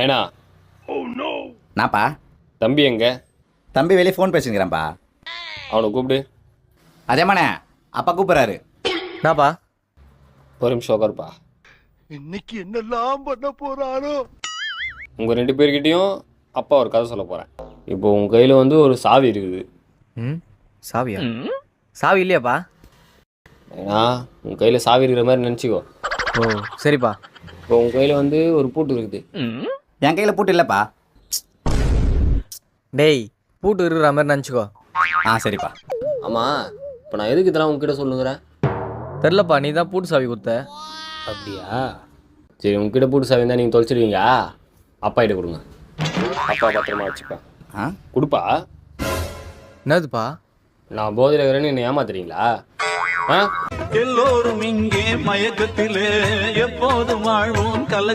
ஏனா நான்ப்பா தம்பி எங்க? தம்பி வெளியே ஃபோன் பேசுங்கிறேன்ப்பா. அவனை கூப்பிடு. அதேமாண்ணே அப்பா கூப்பிட்றாரு. என்னப்பா? ஒரு நிமிஷம் உட்காருப்பா. இன்னைக்கு என்னெல்லாம் பண்ண போறாரோ. உங்கள் 2 பேர்கிட்டையும் அப்பா ஒரு கதை சொல்ல போகிறேன். இப்போ உங்கள் கையில் வந்து ஒரு சாவி இருக்குது. ம் சாவியா? சாவி இல்லையாப்பா? ஏன்னா உங்கள் கையில் சாவி இருக்கிற மாதிரி நினச்சிக்கோ. ஓ சரிப்பா. இப்போ உங்கள் கையில் வந்து ஒரு பூட்டு இருக்குது. என் கையில் பூட்டு இல்லைப்பா. டேய் பூட்டு இருக்கிற மாதிரி நினச்சிக்கோ. சரிப்பா. ஆமாம், இப்போ நான் எதுக்கு இதெல்லாம் உங்ககிட்ட சொல்லுங்கிறேன்? தெரிலப்பா, நீ தான் பூட்டு சாவி கொடுத்த. அப்படியா? சரி, உங்ககிட்ட பூட்டு சாவி இருந்தால் நீங்கள் தொலைச்சிடுவீங்க. அப்பா கிட்ட கொடுங்க. அப்பா பத்திரமா வச்சுப்பேன். கொடுப்பா. என்னதுப்பா? நான் போதையில் இருக்கிறேன்னு என்னை ஏமாத்துறீங்களா? எல்லோரும் இங்கே மயக்கத்திலே எப்போதும் வாழ்வோம் கல